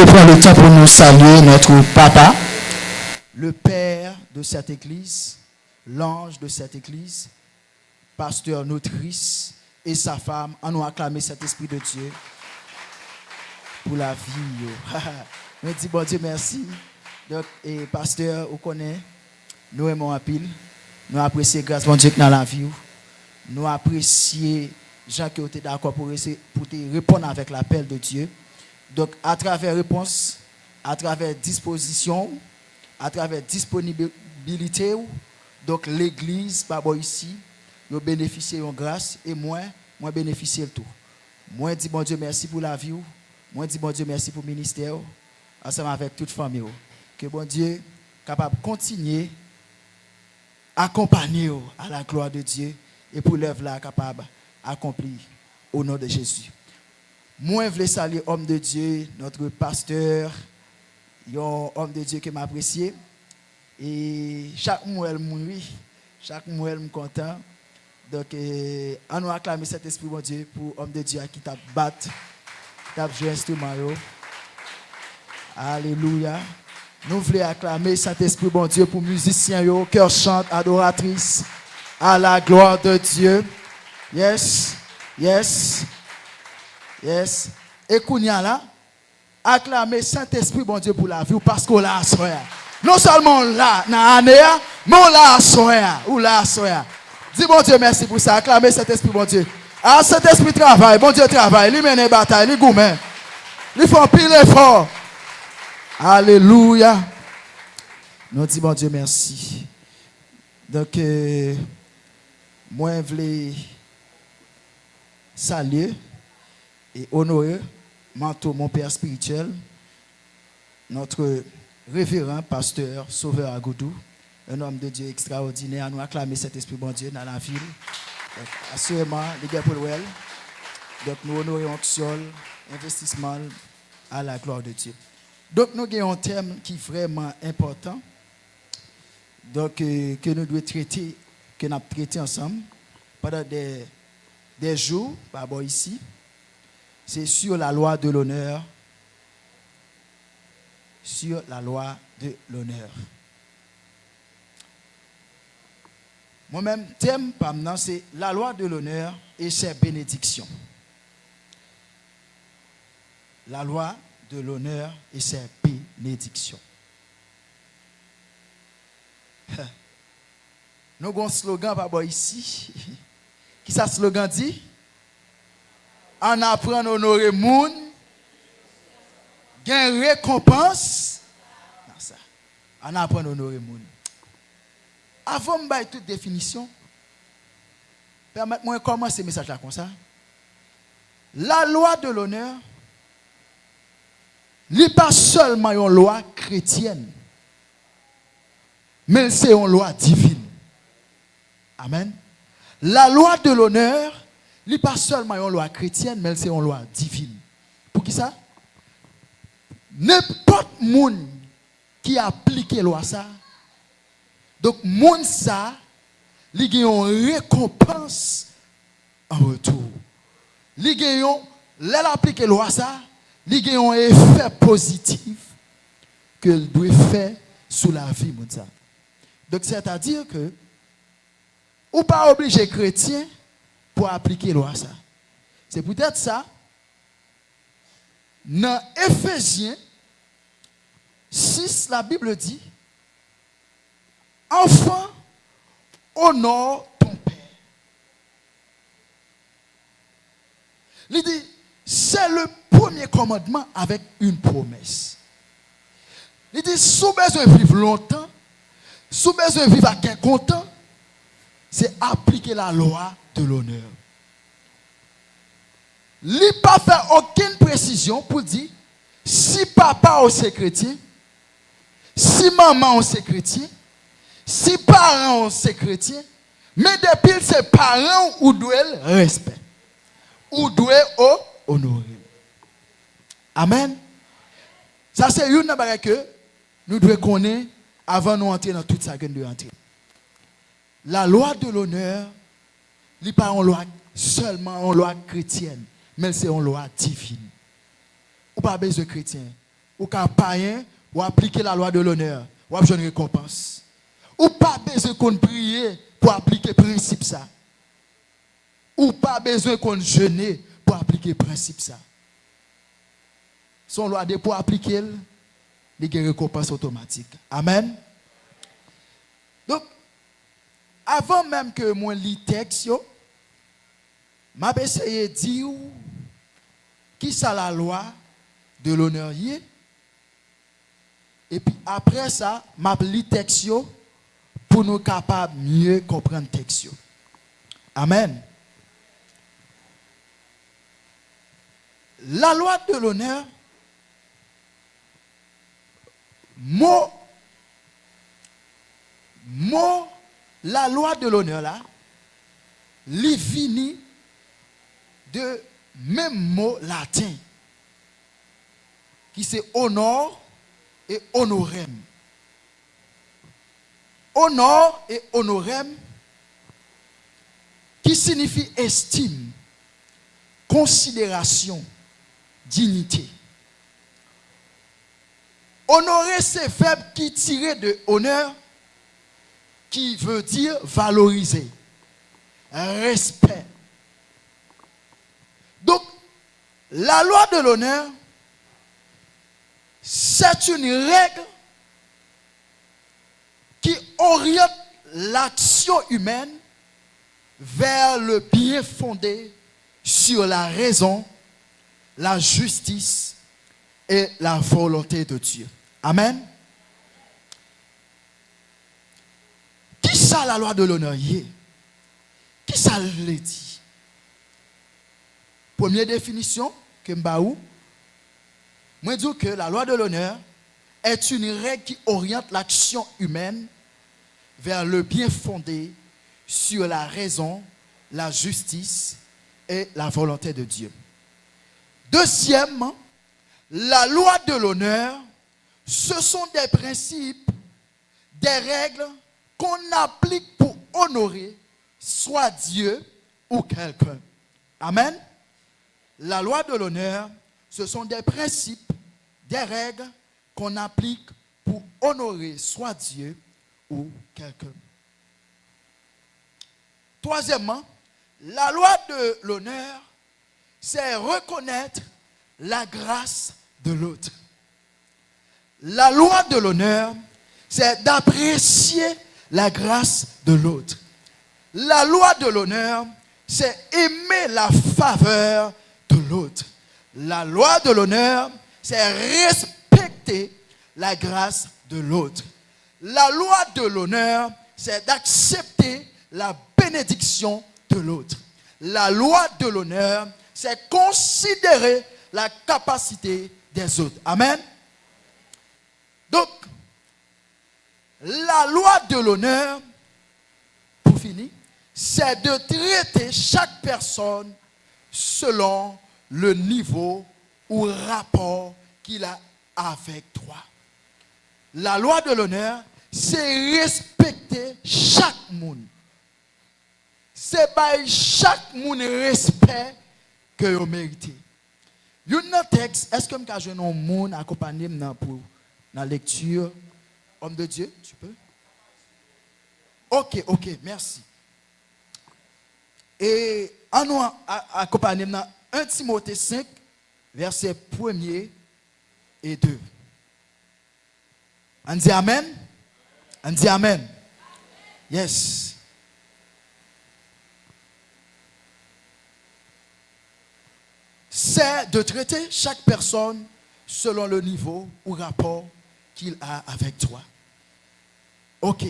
voulons prendre le temps pour nous saluer notre papa, le père de cette église, l'ange de cette église, pasteur Notrice et sa femme. En nous acclamer cet esprit de Dieu pour la vie. Je dis bon Dieu merci. Donc, et pasteur, vous connaissez, nous aimons un pile. Nous apprécions grâce bon Dieu dans la vie. Nous apprécions gens qui ont été d'accord pour te répondre avec l'appel de Dieu. Donc, à travers réponse, à travers disposition, à travers disponibilité, donc l'église, pas bon ici, nous bénéficions de grâce et moi bénéficie de tout. Moi, dis bon Dieu merci pour la vie. Moi, dis bon Dieu merci pour le ministère, ensemble avec toute famille. Que bon Dieu capable de continuer à accompagner à la gloire de Dieu et pour l'œuvre là capable d'accomplir au nom de Jésus. Moi, je veux saluer homme de Dieu, notre pasteur, un homme de Dieu qui m'apprécie. Et chaque mois, elle mourit, chaque mois, elle me content. Donc, on nous acclame cet esprit, bon Dieu, pour homme de Dieu qui t'a battu, qui t'a joué instrument. Alléluia. Nous voulons acclamer cet esprit, bon Dieu, pour musiciens, cœur chante, adoratrice, à la gloire de Dieu. Yes, yes. Yes. Et Kounia là, acclamer Saint-Esprit, bon Dieu, pour la vie, parce qu'on l'a assoya. Non seulement là, dans l'année, mais on l'a assoya. Ou l'a assoya. Dis bon Dieu, merci pour ça. Acclamer Saint-Esprit, bon Dieu. Ah, Saint-Esprit travaille, bon Dieu travaille. Il mène une bataille, il gourmet. Il fait un pile effort. Alléluia. Nous disons bon Dieu, merci. Donc, moi, je voulais saluer et honorer mon père spirituel, notre révérend pasteur Sauveur Agoudou, un homme de Dieu extraordinaire. Nous acclamer cet esprit bon Dieu dans la ville. Donc, assurément, les gars pour l'ouel. Donc nous honorons sol, investissement à la gloire de Dieu. Donc nous avons un thème qui est vraiment important. Donc que nous devons traiter, que nous avons traité ensemble pendant des jours, par rapport ici. C'est sur la loi de l'honneur. Sur la loi de l'honneur. Moi-même, thème par maintenant, c'est la loi de l'honneur et ses bénédictions. La loi de l'honneur et ses bénédictions. Nous avons un slogan par rapport ici. Qui ça slogan dit? En apprend à honorer moun, gain récompense. Non, ça. En apprend à honorer moun. Avant de faire toute définition, permettez-moi de commencer ce message là comme ça. La loi de l'honneur n'est pas seulement une loi chrétienne, mais c'est une loi divine. Amen. La loi de l'honneur n'est pas seulement une loi chrétienne, mais c'est une loi divine. Pour qui ça? N'importe qui qui applique la loi ça, donc moun ça, il y a une récompense en retour. Il y a l'applique la loi ça, il y a un effet positif que doit faire sur la vie moun ça. Donc c'est-à-dire que ou pas obligé chrétien pour appliquer la loi ça. C'est peut-être ça. Dans Éphésiens 6, la Bible dit, enfant, honore ton père. Il dit, c'est le premier commandement avec une promesse. Il dit, sous besoin de vivre longtemps, sous besoin de vivre à quel content, c'est appliquer la loi de l'honneur. Il n'a pas fait aucune précision pour dire si papa est chrétien, si maman est chrétien, si parents sont chrétiens, mais depuis ces parents ou doivent respect, ou doivent honorer. Amen. Ça c'est une chose que nous devons connaître avant de nous entrer dans toute ça que nous devons entrer. La loi de l'honneur n'est pas une loi seulement une loi chrétienne, mais c'est une loi divine. Ou pas besoin de chrétien, ou qu'un païen, ou appliquer la loi de l'honneur, ou avoir une récompense. Ou pas besoin qu'on prie pour appliquer le principe ça. Ou pas besoin qu'on jeûne pour appliquer le principe ça. Son loi de pour appliquer, il y a une récompense automatique. Amen. Donc, avant même que moi lis le texte, je vais essayer de dire qui c'est la loi de l'honneur. Et puis après ça, je lis le texte pour nous capables de mieux comprendre le texte. Amen. La loi de l'honneur, la loi de l'honneur là, li vini de même mot latin qui c'est honor et honorem. Honor et honorem qui signifie estime, considération, dignité. Honorer, c'est verbe qui tiré de honneur, qui veut dire valoriser, respect. Donc, la loi de l'honneur, c'est une règle qui oriente l'action humaine vers le bien fondé sur la raison, la justice et la volonté de Dieu. Amen. Qui ça la loi de l'honneur? Qui ça le dit? Première définition que m'baou, moi dis que la loi de l'honneur est une règle qui oriente l'action humaine vers le bien fondé sur la raison, la justice et la volonté de Dieu. Deuxièmement, la loi de l'honneur, ce sont des principes, des règles qu'on applique pour honorer soit Dieu ou quelqu'un. Amen. La loi de l'honneur, ce sont des principes, des règles qu'on applique pour honorer soit Dieu ou quelqu'un. Troisièmement, la loi de l'honneur, c'est reconnaître la grâce de l'autre. La loi de l'honneur, c'est d'apprécier la grâce de l'autre. La loi de l'honneur, c'est aimer la faveur de l'autre. La loi de l'honneur, c'est respecter la grâce de l'autre. La loi de l'honneur, c'est d'accepter la bénédiction de l'autre. La loi de l'honneur, c'est considérer la capacité des autres. Amen. Donc, la loi de l'honneur, pour finir, c'est de traiter chaque personne selon le niveau ou rapport qu'il a avec toi. La loi de l'honneur, c'est respecter chaque monde. C'est par chaque monde respect que vous méritez. Il y a un texte, est-ce que je peux jouer un monde accompagné pour la lecture? Homme de Dieu, tu peux? Ok, merci. Et en nous accompagné dans 1 Timothée 5, versets 1er et 2. On dit Amen? On dit Amen. Yes. C'est de traiter chaque personne selon le niveau ou rapport qu'il a avec toi. Ok.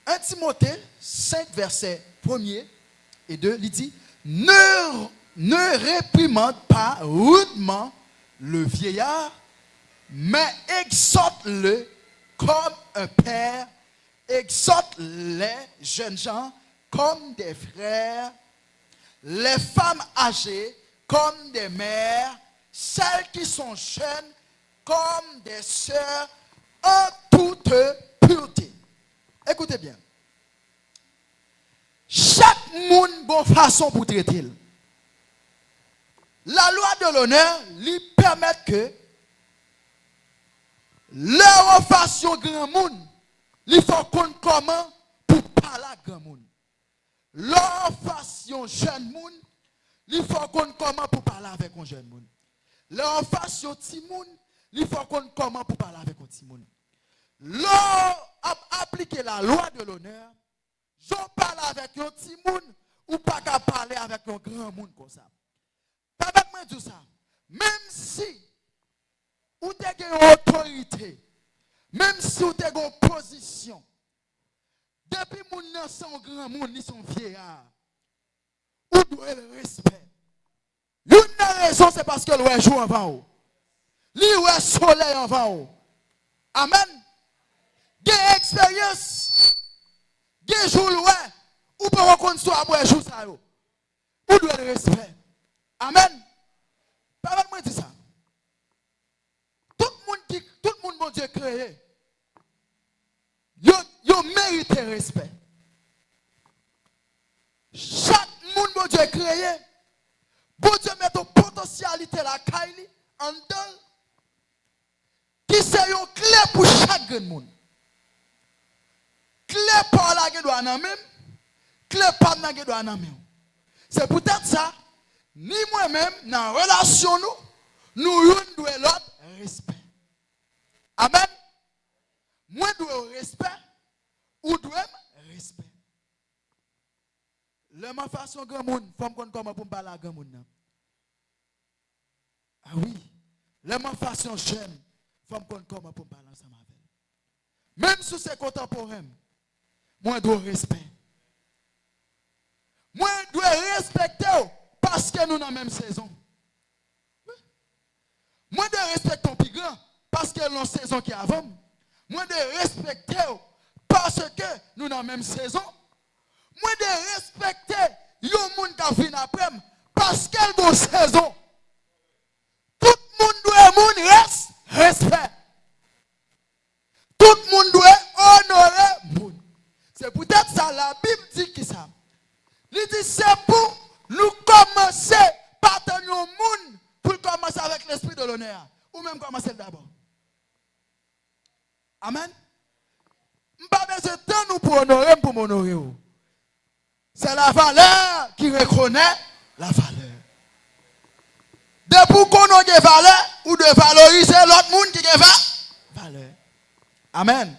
1 Timothée 5, versets 1er et 2, il dit, ne réprimande pas rudement le vieillard, mais exhorte-le comme un père, exhorte les jeunes gens comme des frères, les femmes âgées comme des mères, celles qui sont jeunes comme des sœurs, en toute pureté. Écoutez bien. Chaque monde a une bonne façon pour traiter. La loi de l'honneur lui permet que leur façon grand monde, il faut qu'on comment pour parler à grand monde. Leur façon jeune monde, il faut qu'on comment pour parler avec un jeune monde. Leur façon petit monde, il faut qu'on comment pour parler avec un petit monde. Leur appliquer la loi de l'honneur, je parle avec un petit monde ou pas qu'à parler avec un grand monde comme ça. Permettez-moi de dire ça. Même si ou tu as une autorité, même si vous avez une position, depuis que vous sont grand monde, ils sont vieillards, vous devez le respect. Une raison, c'est parce que le jour avant vous. Le soleil avant vous. Amen. Des expériences, des jours, ou pas reconnaître soit après jour ça. Vous devez le respect. Amen. Permettez-moi de dire ça. Tout le monde, bon Dieu, créé. Yo mérite respect. Chaque monde, bon Dieu, créé. Bon Dieu, met une potentialité la caille en dedans. Qui c'est une clé pour chaque monde. Clé pour la gueule doit en même. Clé pas la gueule doit en même. C'est peut-être ça. Ni moi-même, dans la relation, nous devons l'autre respect. Amen. Moi, je dois respect. Ou doit respect. Le ma façon grand monde, faut me comment pour parler à grand monde. Ah oui. Le ma façon jeune, faut me comment pour parler ensemble avec. Même si c'est contemporain, moi, je dois respect. Moi, je dois respecter parce que nous sommes dans la même saison. Moi, je dois respecter ton plus grand parce que nous sommes dans la saison qui est avant. Moi, je dois respecter parce que nous sommes dans la même saison. Moi, je dois respecter les gens qui viennent après parce qu'elle est dans la saison. Tout le monde doit respect. Tout le monde doit honorer le monde. C'est peut-être ça, la Bible dit qui ça. Il dit c'est pour nous commencer par tenir au monde pour commencer avec l'esprit de l'honneur. Ou même commencer d'abord. Amen. Je n'ai pas besoin de temps nous pour honorer pour m'honorer. C'est la valeur qui reconnaît la valeur. Depuis qu'on a des valeurs ou de valoriser l'autre monde qui a valeur. Amen.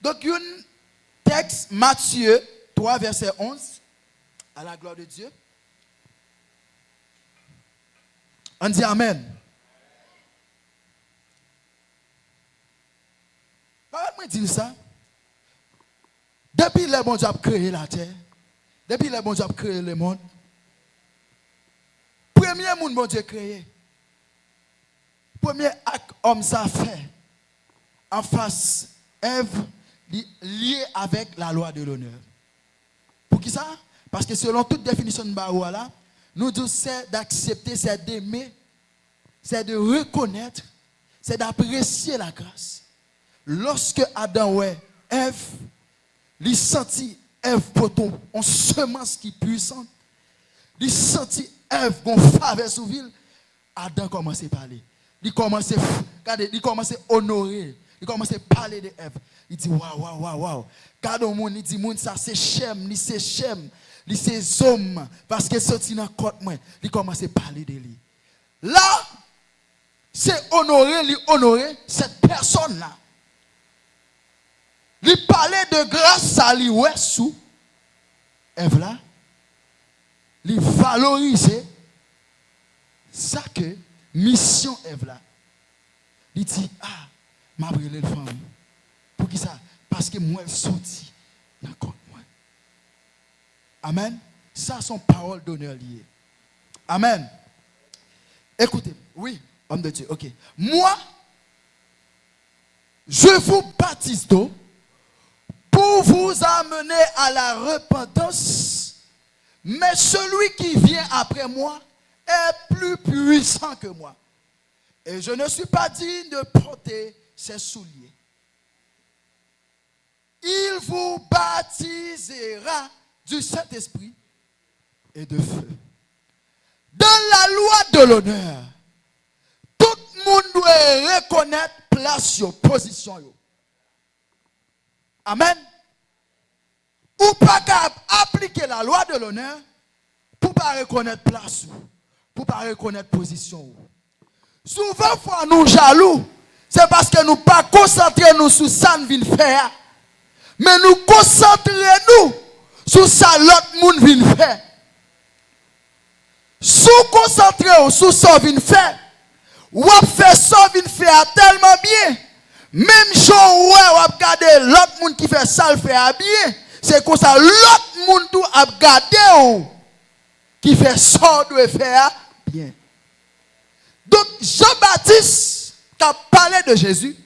Donc, un texte, Matthieu 3, verset 11, à la gloire de Dieu. On dit Amen. Comment dire ça? Depuis le bon Dieu a créé la terre, depuis le bon Dieu a créé le monde, premier monde bon Dieu créé, premier acte homme ça fait, en face, Ève, lié avec la loi de l'honneur. Pour qui ça? Parce que selon toute définition de Baroua, nous disons c'est d'accepter, c'est d'aimer, c'est de reconnaître, c'est d'apprécier la grâce. Lorsque Adam ouais Ève, il sentit Ève poton, en semence qui puissante, il sentit Ève gon faveur sous ville, Adam commençait à parler. Il commençait à honorer, il commençait à parler de Ève. Il dit waouh. Quand on monde il dit monde ça c'est chem, il c'est homme parce que sorti dans côte moi, il commence à parler de lui. Là c'est honorer cette personne là. Il parlait de grâce à lui ouais sous Ève là. Il valorisait ça que mission Ève là. Il dit m'a brûlé le femme. Pour qui ça? Parce que moi, elle sorti dans le compte moi. Amen. Ça, sont paroles d'honneur liées. Amen. Écoutez, oui, homme de Dieu, ok. Moi, je vous baptise d'eau pour vous amener à la repentance, mais celui qui vient après moi est plus puissant que moi. Et je ne suis pas digne de porter ses souliers. Il vous baptisera du Saint-Esprit et de feu. Dans la loi de l'honneur, tout le monde doit reconnaître place sur position. Amen. Ou pas appliquer la loi de l'honneur pour pas reconnaître place, pour pas reconnaître position. Souvent, fois nous jaloux, c'est parce que nous pas concentrer nous sur ça nous vient faire, mais nous concentrer nous sur ça l'autre monde vient faire. Sous concentrer sur ça vient faire, ou fait ça vient faire tellement bien, même chose ou regarder l'autre monde qui fait ça le faire bien, c'est comme ça l'autre monde tout a regarder qui fait ça doit faire bien. Donc Jean-Baptiste qui a parlé de Jésus,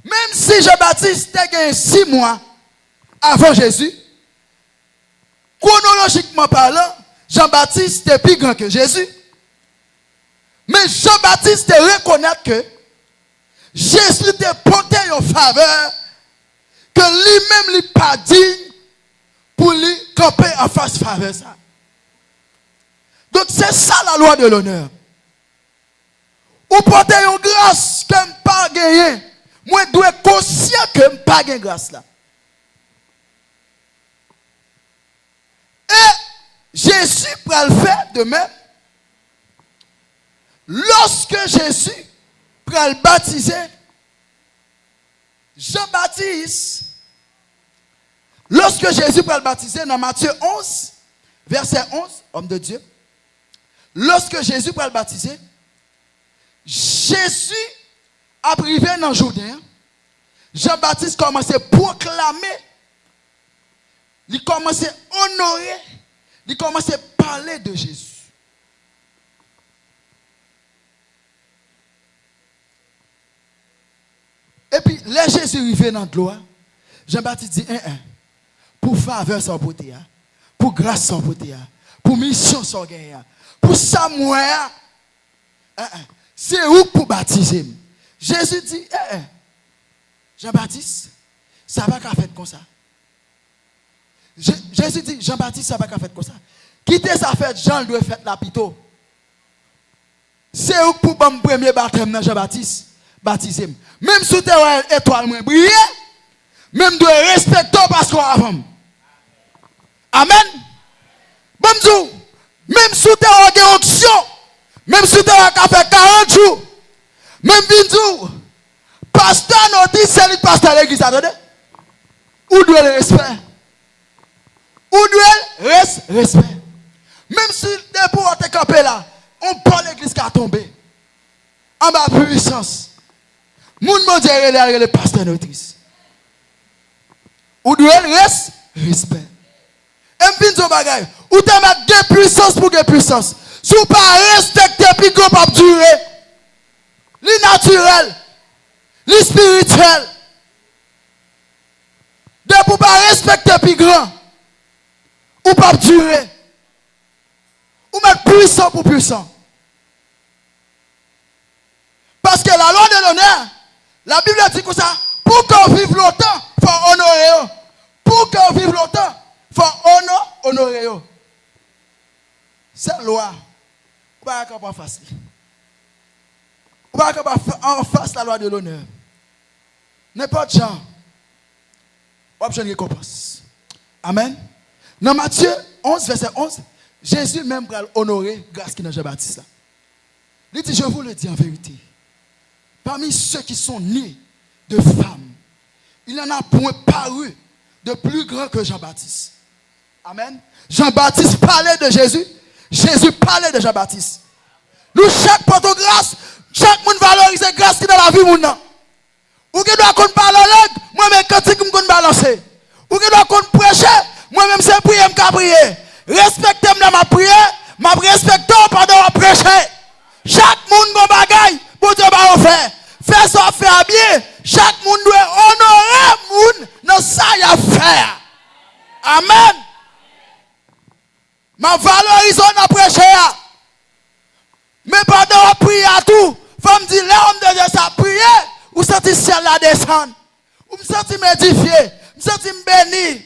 même si Jean-Baptiste a gagné 6 mois avant Jésus, chronologiquement parlant, Jean-Baptiste est plus grand que Jésus. Mais Jean-Baptiste reconnaît que Jésus te porté en faveur que lui-même n'est pas digne pour lui camper en face faveur ça. Donc c'est ça la loi de l'honneur. Ou porter une grâce que je pas gagné. Moi je dois être conscient que je pas gagné grâce là. Et Jésus va le faire de même. Lorsque Jésus va le baptiser, Jean-Baptiste, lorsque Jésus va le baptiser dans Matthieu 11, verset 11, homme de Dieu, lorsque Jésus va le baptiser, Jésus a privé dans le Jourdain, Jean-Baptiste commence à proclamer, il commence à honorer, il commence à parler de Jésus. Et puis, là, Jésus arrive dans l'eau, Jean-Baptiste dit, pour faveur sans beauté, pour grâce sans beauté, pour mission sans gain, pour Samuel, c'est où pour baptiser. Jésus dit, Jean-Baptiste, ça va qu'à faire comme ça. Jésus dit, Jean-Baptiste, ça va qu'à faire comme ça. Quittez sa fête, Jean doit faire la pito. C'est où pour mon premier baptême, Jean-Baptiste, baptiser. Même si tu es étoile, moi briller, même doit respecter parce qu'on a avant. Amen. Bonjour. Même si tu es en onction, même si tu as fait 40 jours, même binzou, pasteur nous dit c'est le pasteur de l'église, attendez. Où doit le respect? Où doit le respect? Même si des pour te camper là, on prend l'église qui a tombé. En bas puissance. Moun mon Dieu le pasteur notrice. Où doit le respect? Et binzou bagay, ou te mettre de puissance pour de puissance. Si vous ne pas respecter, puis vous ne pas durer. Le naturel, le spirituel. De vous ne pas respecter, puis grand. Ou pas durer. Ou mettre puissant pour puissant. Parce que la loi de l'honneur, la Bible dit comme ça, pour qu'on vive longtemps, il faut honorer. Pour qu'on vive longtemps, il faut honorer. Cette loi. Ou pas en face. Ou pas en face la loi de l'honneur. N'importe gens. Option récompense. Amen. Dans Matthieu 11, verset 11, Jésus même va honorer grâce qui est dans Jean-Baptiste. Il dit, je vous le dis en vérité. Parmi ceux qui sont nés de femmes, il n'en a point paru de plus grand que Jean-Baptiste. Amen. Jean-Baptiste parlait de Jésus. Jésus parlait de Jean-Baptiste. Nous, chaque porte grâce, chaque monde valorise la grâce qui est dans la vie. Ou qui doit qu'on parle en langue, moi-même, quand je me balancer. Ou qui doit qu'on prêcher, moi-même, c'est prier, je prier. Respectez-moi dans ma prière, je respecte pendant ma prêcher. Chaque monde a un bagaille pour Dieu va faire. Fais ça, faire bien. Chaque monde doit honorer le monde dans ça qu'il a faire. Amen. Ma valorisation n'a prêché. Mais pendant la prière à tout, il faut me dire, là, on me dit ça, prier, ou senti ciel la descendre. Ou me senti m'édifier, me senti me bénir.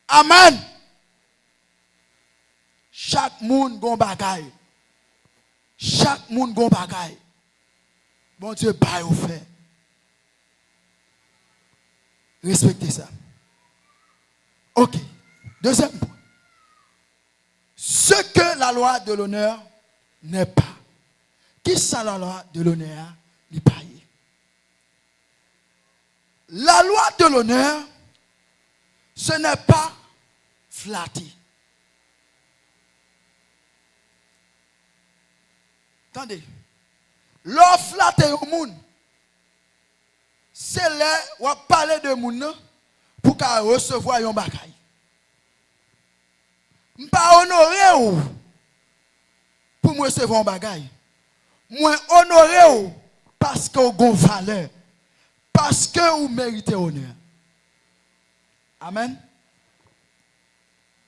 Amen. Chaque monde gon bagaille. Chaque monde gon bagaille. Bon Dieu, pas au fait. Respectez ça. Ok. Deuxième point. Ce que la loi de l'honneur n'est pas. Qui ça la loi de l'honneur n'est pas? La loi de l'honneur, ce n'est pas flatter. Attendez. L'on flatte au monde. C'est là où on parle de monde pour qu'elle recevoir un bagaille. Je ne pas honorer pour me recevoir un bagaille. Moi honorer parce que vous avez valeur. Parce que vous méritez honneur. Amen.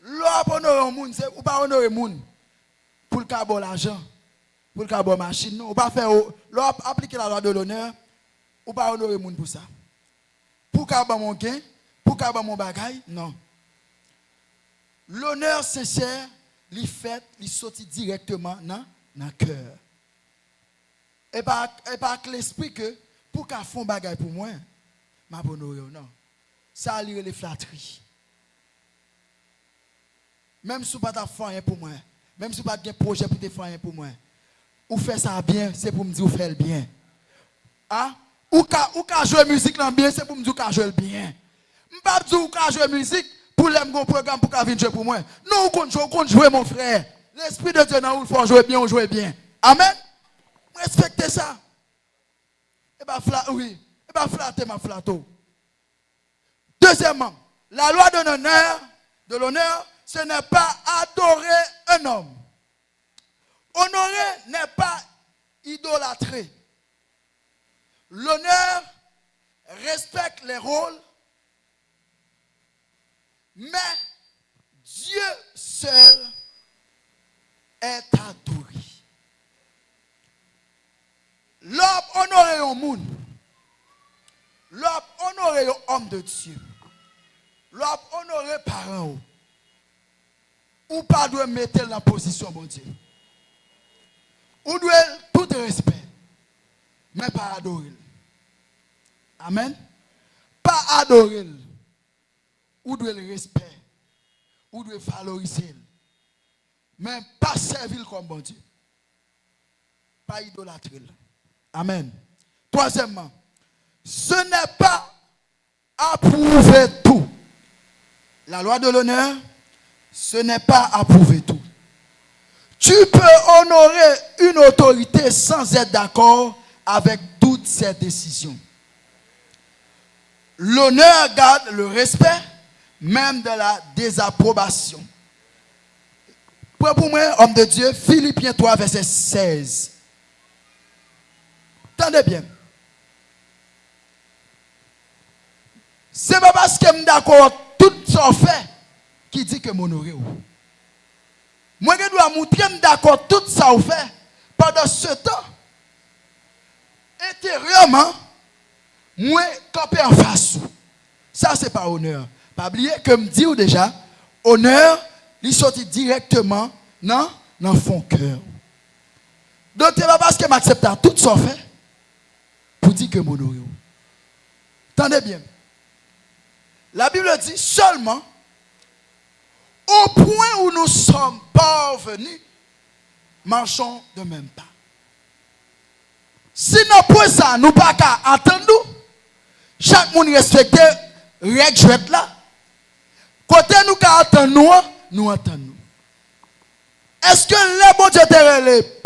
L'on honorer le monde, ou pas honorer le monde pour le cas de l'argent, pour le cas de la machine. Ou pas faire, l'on appliquer la loi de l'honneur, ou pas honorer le monde pour ça. Pour le cas de mon gain, pour le cas de mon bagaille, non. L'honneur sincère, il fait, il sortit directement dans le cœur. Et pas l'esprit que pour qu'elle fasse un bagage pour moi, je ne vais pas non. Ça a les flatteries. Même si vous n'avez pas fait rien pour moi, même si vous n'avez pas de projet pour faire rien pour moi, ou fait ça bien, c'est pour me dire que vous faites bien. Ah? Ou quand jouer musique bien, c'est pour me dire que vous jouez bien. Je ne vais pas dire que vous jouez musique pour les programme pour venir jouer pour moi. Non, vous comptez jouer mon frère. L'Esprit de Dieu, il faut jouer bien, on joue bien. Amen? Respectez ça. Et bien, oui. Et bien, flatter ma flatto. Deuxièmement, la loi de l'honneur, ce n'est pas adorer un homme. Honorer n'est pas idolâtrer. L'honneur respecte les rôles, mais Dieu seul est adoré. L'homme honoré au monde. L'homme honoré aux hommes de Dieu. L'homme honoré parents. Ou pas doit mettre dans la position, bon Dieu. Ou doit tout respect. Mais pas adorer. Amen. Pas adorer. Ou doit le respect. Ou doit valoriser. Mais pas servir comme bon Dieu. Pas idolâtrer. Amen. Troisièmement, ce n'est pas approuver tout. La loi de l'honneur, ce n'est pas approuver tout. Tu peux honorer une autorité sans être d'accord avec toutes ses décisions. L'honneur garde le respect, même de la désapprobation. Pour moi, homme de Dieu, Philippiens 3, verset 16. Attendez bien. Ce n'est pas parce que je suis d'accord tout ça fait qui dit que je m'honore. Moi, je dois montrer d'accord tout ça fait. Pendant ce temps, intérieurement, moi, camper en face. Ça, ce n'est pas honneur. Pas oublier que je dis déjà, honneur, il sortit directement dans le fond cœur. Donc, ce n'est pas parce que j'accepte tout ça fait pour dire que je m'honore. Attendez bien. La Bible dit seulement au point où nous sommes parvenus, marchons de même pas. Si nous pour ça, nous pas qu'à attendre, chaque monde respecte règle là. Côté nous qu'à attendre, nous attendons. Est-ce que les bon Dieu te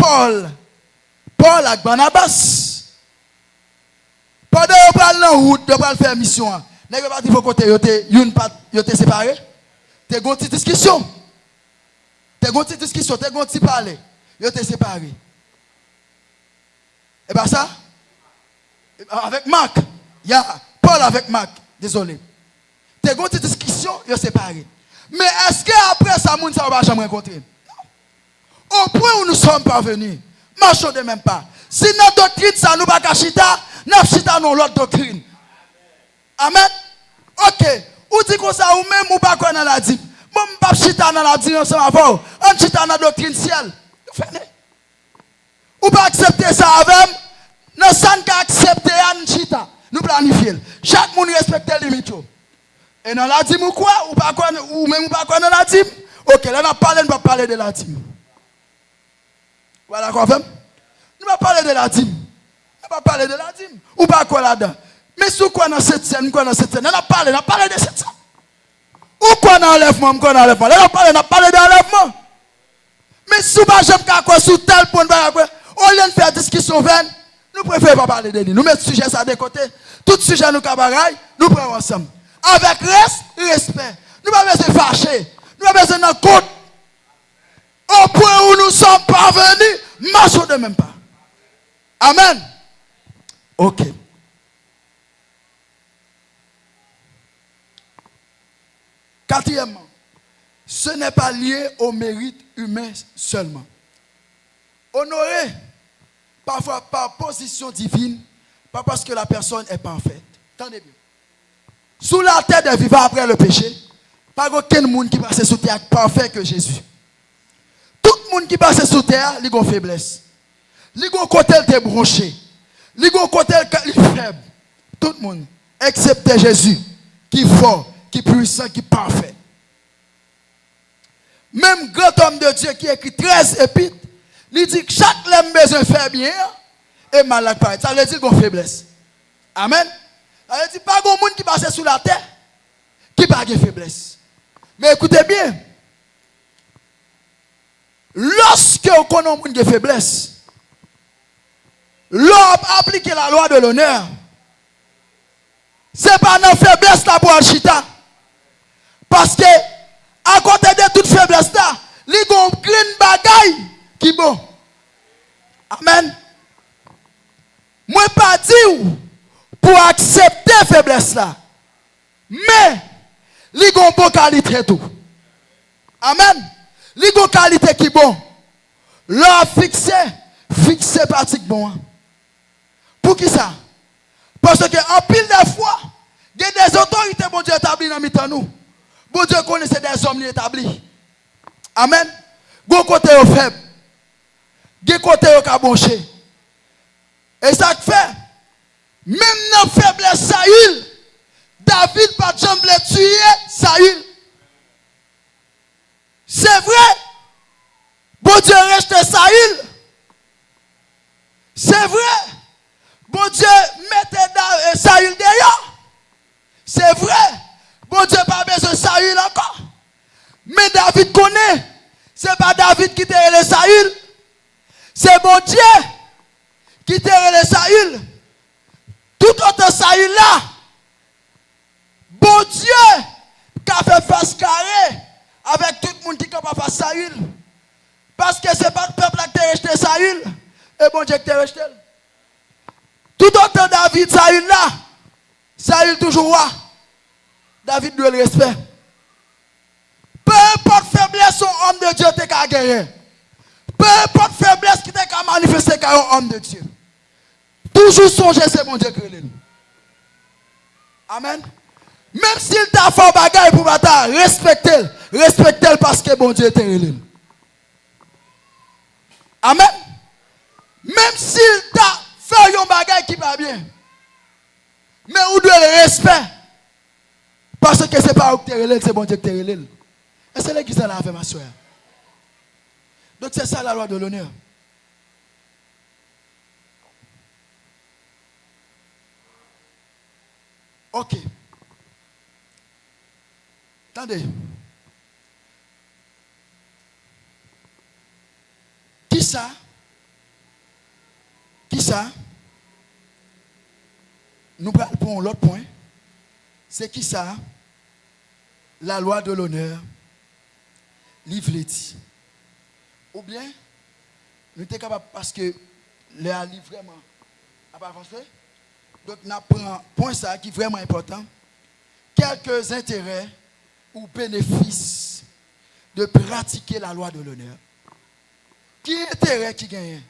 Paul avec Barnabas? Pendant qu'on parle dans la route, on parle faire mission. N'est-ce pas dit faut côté yo te séparé? T'es gon petite discussion. T'es gon petite discussion, t'es gon petit parler. Yo te séparé. Et bien ça avec Marc. Paul avec Marc, désolé. T'es gon petite discussion, yo séparé. Mais est-ce que après ça moun ça va jamais rencontrer? Au point où nous sommes parvenus, marchons de même pas. Si notre doctrine ça nous pas chita, nous chita non l'autre doctrine. Amen. OK. Ou dit comme ça ou même ou pas qu'on a la dit. Bon, pas chita dans la direction ensemble avant. On chita dans la doctrine ciel. Ou pas accepter ça avec nous sans accepter un chita. Nous planifier. Chaque monde respecte les limites. Et dans la dîme ou quoi? Ou pas quoi? Ou même pas quoi dans la dîme? Ok, là on va parler de la dîme. Voilà quoi, femme? Nous va parler de la dîme. On va parler de la dîme. Ou pas quoi là-dedans? Mais sous quoi dans cette scène? Quoi dans cette scène? On a parlé de cette scène. Ou quoi dans l'enlèvement? Quoi dans l'enlèvement? Là on a parlé de l'enlèvement. Mais sous pas j'aime quoi sous tel point on vient de faire discussion vaine. Nous préférons pas parler de lui. Nous mettons le sujet ça de côté. Tout sujet nous cabaret, nous prenons ensemble. Avec respect. Nous ne pouvons pas fâcher. Nous ne pouvons pas nous compte. Au point où nous sommes parvenus, marchons de même pas. Amen. Ok. Quatrièmement, ce n'est pas lié au mérite humain seulement. Honoré, parfois par position divine, pas parce que la personne est parfaite. Attendez bien. Sous la terre des vivants après le péché, pas aucun monde qui passe sous terre parfait que Jésus. Tout le monde qui passe sous terre, il a une faiblesse. Il a un côté qui est branché. Il a un côté qui est faible. Tout le monde, excepté Jésus, qui est fort, qui est puissant, qui est parfait. Même grand homme de Dieu qui écrit 13 épîtres, il dit que chaque homme besoin de faire bien et malade pareil. Ça veut dire qu'il a une faiblesse. Amen. Ça veut dire pas de monde qui passe sous la terre qui n'a pas de faiblesse. Mais écoutez bien. Lorsque on connaît un monde de faiblesse, l'homme applique la loi de l'honneur. Ce n'est pas une faiblesse là pour Alchita. Parce que, à côté de toute faiblesse là, il y a un green bagaille qui est bon. Amen. Moi, pas dire pour accepter la faiblesse là. Mais, il y a une bonne qualité tout. Amen. Il y a une qualité qui est bon. L'homme fixé pratique bon. Pour qui ça? Parce qu'en pile de fois, il y a des autorités bon Dieu établies dans le nous. Bon Dieu connaissait des hommes établis. Amen. Bon côté au faible. Bon côté au cabonché. Et ça fait, même dans la faiblesse Saül, David pas jamais tuer Saül. C'est vrai. Bon Dieu reste Saül. C'est vrai. Bon Dieu mettait Saül derrière. C'est vrai. Bon Dieu pas besoin de Saül encore. Mais David connaît. C'est pas David qui t'a le Saül. C'est bon Dieu qui t'a le Saül. Tout autre Saül là. Bon Dieu qui a fait face carré avec tout le monde qui est capable de faire Saül. Parce que ce n'est pas le peuple qui a rejeté Saül. Et bon Dieu qui a rejeté. Tout autant David, Saül là. Saül toujours roi. David doit le respect. Peu importe faiblesse, un homme de Dieu t'es qu'à guérir. Peu importe faiblesse qui t'es qu'à manifester qu'à un homme de Dieu. Toujours songer, c'est mon Dieu qui est. Amen. Même s'il t'a fait bagaille pour bataille, respectez-le parce que bon Dieu est relé. Amen. Même s'il t'a fait un bagaille qui va bien, mais vous devez le respect parce que ce n'est pas vous qui est relé, c'est bon Dieu qui est relé. Et c'est là qui s'en a fait ma soeur. Donc c'est ça la loi de l'honneur. Ok. Attendez. Qui ça? Qui ça? Nous prenons l'autre point. C'est qui ça? La loi de l'honneur. Livre dit. Ou bien, nous sommes capables parce que le livre vraiment n'a pas avancé. Donc, nous prenons point ça qui est vraiment important. Quelques intérêts ou bénéfices de pratiquer la loi de l'honneur. Qui intérêt qui gagne?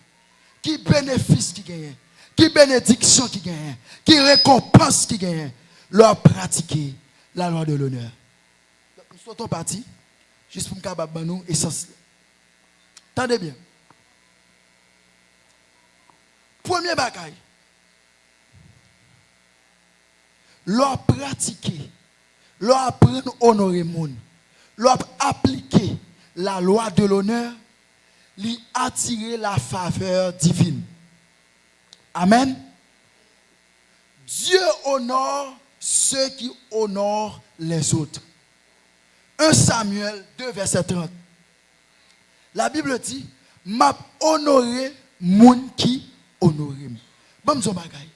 Qui bénéfice qui gagne? Qui bénédiction qui gagne? Qui récompense qui gagne? Leur pratiquer la loi de l'honneur. Nous sommes partis. Juste pour me capable nous essence. Tendez bien. Premier bagaille. L'on pratiquer, l'on apprendre à honorer le monde, l'on appliquer la loi de l'honneur, lui attirer la faveur divine. Amen. Dieu honore ceux qui honorent les autres. 1 Samuel 2, verset 30. La Bible dit, m'a honoré moun qui honore. Bon, son bagay.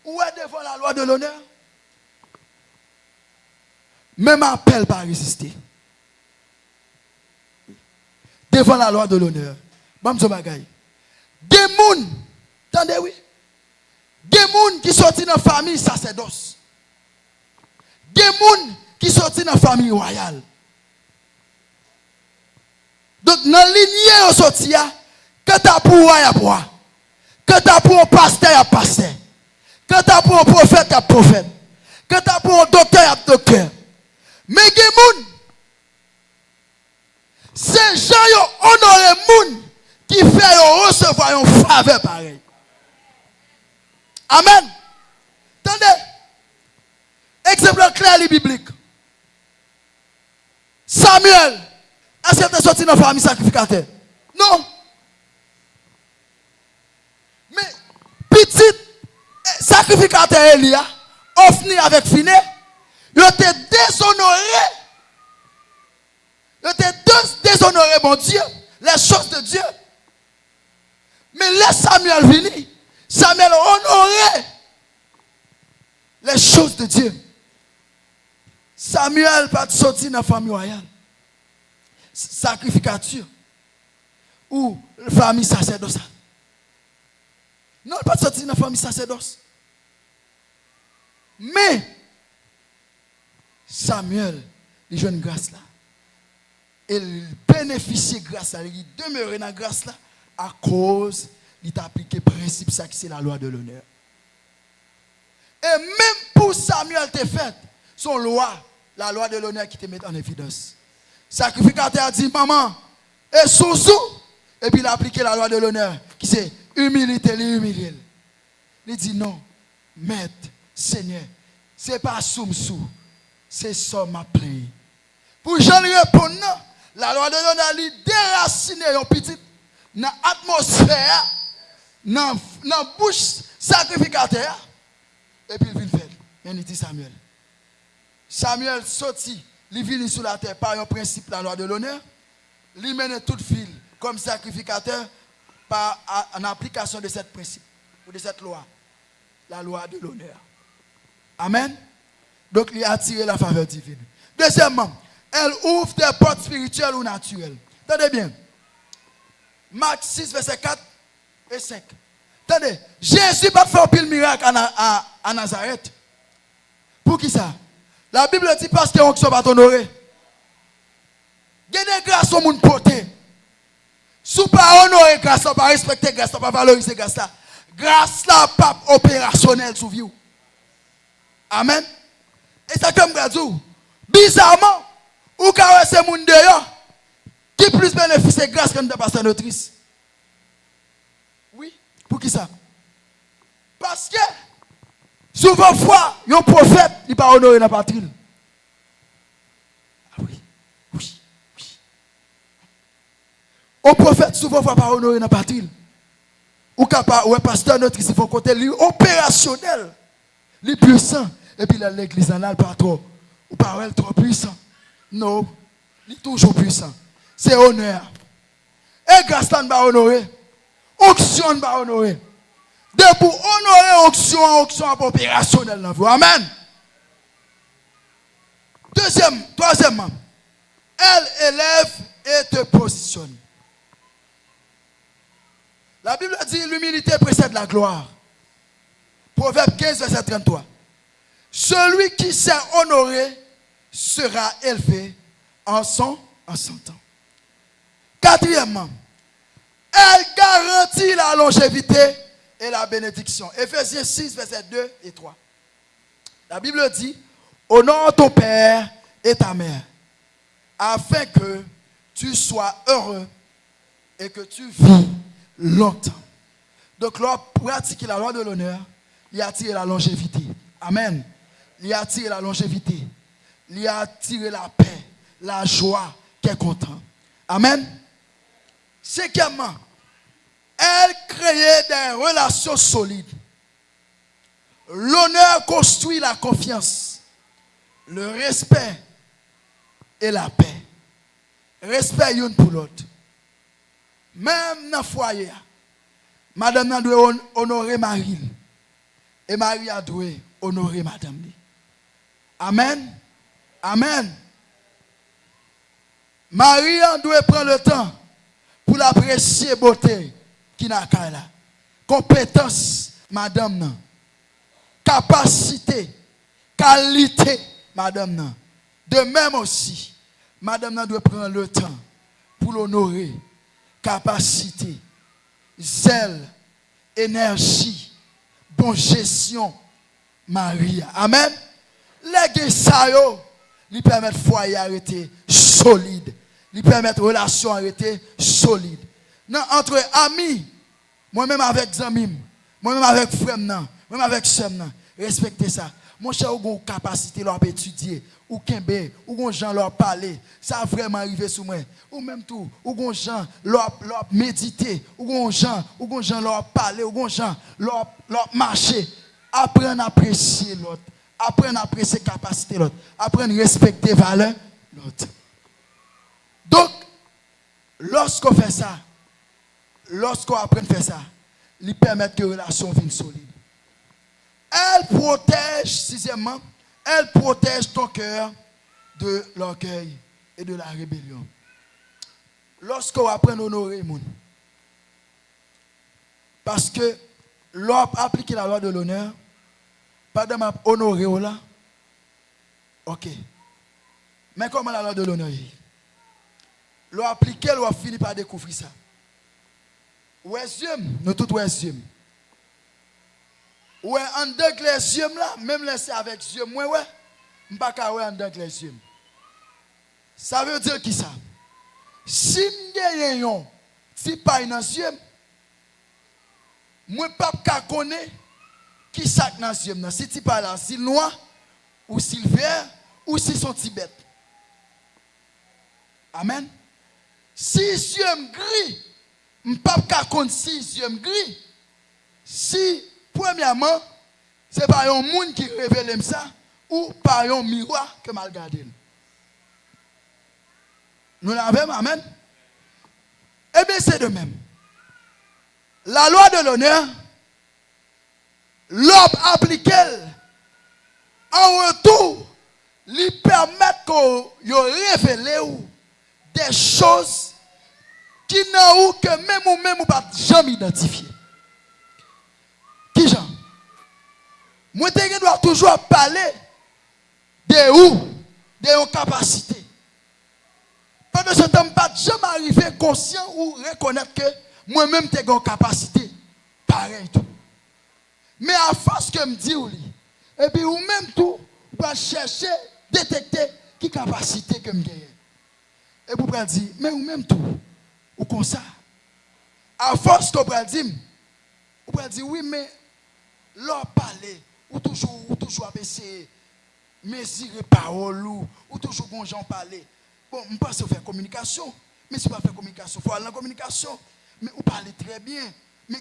Où est devant la loi de l'honneur? Même appel pas résister. Devant la loi de l'honneur. Bon, son bagay. Des moun, attendez oui. Des moun qui sortent dans la famille sacerdoce. Des moun qui sortent dans la famille royale. Donc, dans la lignée au sortir, quand tu as pour roi, il y a pour roi. Quand tu as pour un pasteur, il y a pasteur. Quand tu as pour un prophète, il y a prophète. Quand tu as pour un docteur, il y a docteur. Mais il y a des gens, ces gens qui honorent les gens qui fait recevoir une faveur pareille. Amen. Attendez. Exemple clair et biblique. Samuel, est-ce que tu es sorti dans la famille sacrificateur? Non. Mais petit sacrificateur Elia, offni avec Finé, il était déshonoré. Il était déshonoré, mon Dieu, les choses de Dieu. Mais laisse Samuel venir. Samuel honorait les choses de Dieu. Samuel pas sorti dans la famille royale. Sacrificature. Ou la famille sacerdoce. Non, pas sorti dans la famille sacerdoce. Mais Samuel, il joue une grâce là. Il bénéficie de grâce là. Il demeure dans la grâce là à cause il t'a appliqué le principe ça qui c'est la loi de l'honneur. Et même pour Samuel te fait son loi, la loi de l'honneur qui te met en évidence. Sacrificateur a dit maman et sous et puis il a appliqué la loi de l'honneur qui c'est humilité, l'humilier. Il dit non, maître, Seigneur, c'est pas sous, c'est ça ma plainte. Pour Jean répondre non, la loi de l'honneur lui déraciner un petit dans l'atmosphère, dans la bouche sacrificateur, et puis il vient faire. Il dit Samuel. Samuel sorti, il vient sur la terre par un principe de la loi de l'honneur, il mène toute file comme sacrificateur par en application de cette principe, ou de cette loi, la loi de l'honneur. Amen. Donc il a attiré la faveur divine. Deuxièmement, elle ouvre des portes spirituelles ou naturelles. Attendez bien. Marc 6, verset 4 et 5. Attendez, Jésus n'a pas fait un pile miracle à Nazareth. Pour qui ça? La Bible dit parce qu'on ne pas honoré. Il y a des grâces au monde porté. Si vous ne pas honorer grâce, vous ne pas respecter grâce, vous ne pas valoriser grâce là. Grâce là, pas opérationnelle sur vous. Amen. Et ça comme je dis, bizarrement, ou quand c'est monde dehors, qui plus bénéficie grâce que nous pasteur notrice. Oui, pour qui ça? Parce que souvent fois, un prophète, il n'est pas honoré dans la patrie. Ah oui, oui, oui. Un prophète, souvent fois, pas honoré dans la patrie. Ou un pasteur notrice, il faut côté lui opérationnel, lui puissant. Et puis l'église en a pas trop. Ou pas elle trop puissant. Non, il est toujours puissant. C'est honneur. Et grâce à nous honorer. Onction nous honorer. De pour honorer onction opérationnelle dans vous. Amen. Troisièmement, elle élève et te positionne. La Bible dit l'humilité précède la gloire. Proverbe 15, verset 33. Celui qui s'est honoré sera élevé en son temps. Quatrièmement, elle garantit la longévité et la bénédiction. Éphésiens 6, verset 2 et 3. La Bible dit, honore ton père et ta mère. afin que tu sois heureux et que tu vis longtemps. Donc, l'homme pratiquer la loi de l'honneur, il attire la longévité. Amen. Il attire la longévité. Il attire la paix, la joie, qui est content. Amen. Cinquièmement, elle crée des relations solides. L'honneur construit la confiance, le respect et la paix. Respect l'une pour l'autre. Même dans le foyer, madame doit honorer Marie. Et Marie doit honorer madame. Amen. Amen. Marie doit prendre le temps pour l'apprécier beauté qui n'a qu'à là. Compétence, madame non. Capacité, qualité, madame non. De même aussi, madame non doit prendre le temps pour l'honorer. Capacité, zèle, énergie, bonne gestion, Marie. Amen. Les ça yo, lui permettre foyer arrêter solide, lui permettre relation arrêter solide. Non, entre amis, moi-même avec amis, moi-même avec frère, moi-même avec sœur, respectez ça. Mon cher, ou une capacité leur étudier, ou kembe, ou gens leur parler, ça a vraiment arrivé sur moi. Ou même tout, ou gens leur méditer, ou gens leur parler, ou gens leur marcher. Apprendre à apprécier l'autre, apprendre à apprécier la capacité de l'autre, apprendre à respecter la valeur de l'autre. Donc, lorsqu'on fait ça, lorsqu'on apprend à faire ça, il permet que la relation vienne solide. Elle protège, sixièmement, elle protège ton cœur de l'orgueil et de la rébellion. Lorsqu'on apprend à honorer les gens, parce que l'on applique la loi de l'honneur, pas de honorer là, ok. Mais comment la loi de l'honneur est? L'on applique, l'on finit par découvrir ça. Ouais, nous tous ouais, ouais, en dedans les yeux là, même laisser avec les yeux, moi, ouais, je ne peux pas en dedans les yeux. Ça veut dire qui ça? Si je n'ai pas si pas dans les yeux, moi, je ne peux pas connaître qui ça dans les yeux. Si tu parles là, si noir, ou si vert, ou si son Tibet. Amen. Si les yeux gris, je ne peux pas connaître si les yeux gris. Si premièrement, ce n'est pas un monde qui révèle ça, ou par un miroir que mal gardé. Nous l'avons, amen. Eh bien, c'est de même. La loi de l'honneur, l'homme appliqué, en retour, lui permet qu'on révèle des choses qui n'ont que même ou pas jamais identifié. Qui Jean? Moi, je dois toujours parler de où? De nos capacités. Pendant ce temps, je ne pas jamais arriver conscient ou reconnaître que moi-même, j'ai une capacité. Pareil tout. Mais à force que je me dis, et puis ou même tout, vous pouvez chercher, détecter qui capacité que je gagne. Et vous pouvez dire, mais ou même tout, ou comme ça. À force que vous pouvez dire, oui, mais leur parler, ou toujours essayer mesurer parole, ou toujours bon gens parler. Bon, je pense faire communication, mais si vous ne faites pas communication, il faut aller dans la communication. Mais vous parlez très bien. Mais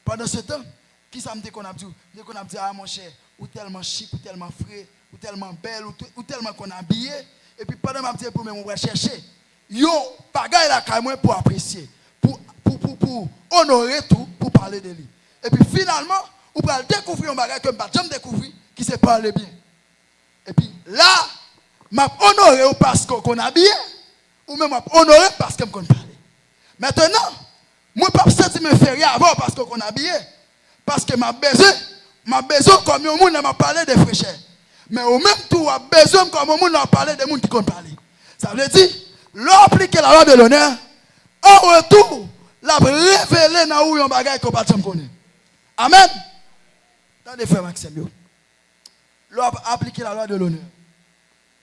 pendant ce temps, qui ça me dit qu'on a dit? Qu'on a dit, ah mon cher, ou tellement chic, ou tellement frais, ou tellement belle, ou tellement qu'on a habillé. Et puis pendant que je pour moi, on va chercher. Yo, bagaille la caille pour apprécier, pour honorer tout, pour parler de lui. Et puis finalement, vous allez découvrir un bagage que je n'ai jamais découvert, qui se parle bien. Et puis là, je honoré parce qu'on a habillé, ou même honoré parce que je parle. Maintenant, moi je ne peux pas me faire avant parce qu'on a habillé. Parce que ma besoin comme un monde m'a parlé de fraîcheur. Mais au même temps, j'ai besoin comme un monde m'a parlé de monde qui compte parler. Ça veut dire, l'appliquer la loi de l'honneur, en retour, la révéler dans où un bagage qu'on ne connaît. Amen. Dans les frères Maxime, l'appliquer la loi de l'honneur.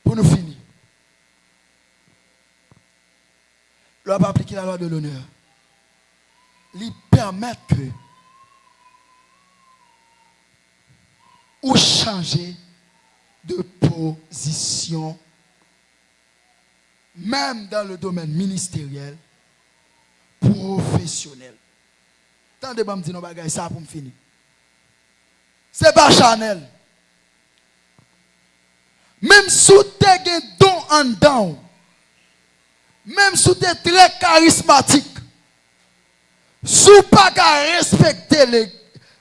Pour nous finir. l'on va appliquer la loi de l'honneur. Il permet que ou changer de position, même dans le domaine ministériel, professionnel. Tant de me dire non bagaille ça pour me finir. C'est pas Chanel. Même si tu as un don en dedans, même si tu es très charismatique, si tu n'as pas respecter les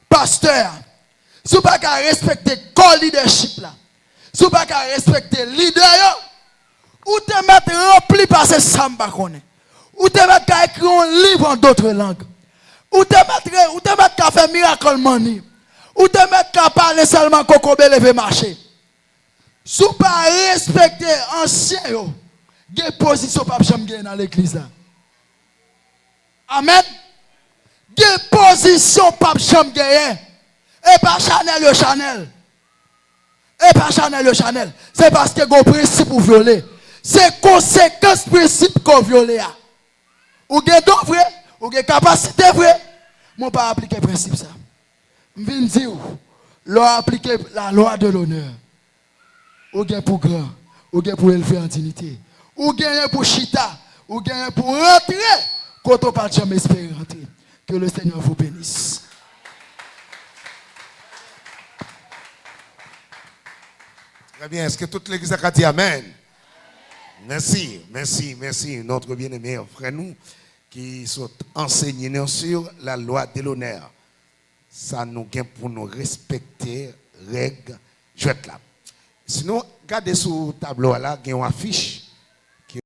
pasteurs, si tu n'as pas respecter le leadership là, si tu n'as pas respecter le leader, ou te mettre rempli par ces samba connaît, ou te mettre écrire un livre en d'autres langues, ou te mettre faire miracle money, ou te mettre parler seulement coco lever marché. Si vous ne respectez ancien, vous avez position pas dans l'église là. Amen. Vous avez position pas gagner. Et pas Chanel le Chanel. Et pas Chanel le Chanel. C'est parce que vous principe pour violer. C'est conséquence principe qu'on viole. Ou avez don vrai, ou avez capacité vrai. Moi pas appliquer principe ça. Je viens dire, l'on appliquer la loi de l'honneur. Ou gain pour grand, ou gain pour élever en dignité, ou gain pour chita, ou gain pour rentrer quand on pas jamais espérer rentrer. Que le Seigneur vous bénisse. Très bien, est-ce que toute l'église a dit amen? Merci, merci, merci, notre bien-aimé frère nous qui sont enseignés sur la loi de l'honneur. Ça nous gain pour nous respecter règles, je vais là. Sinon, regardez sur le tableau là, il y a une affiche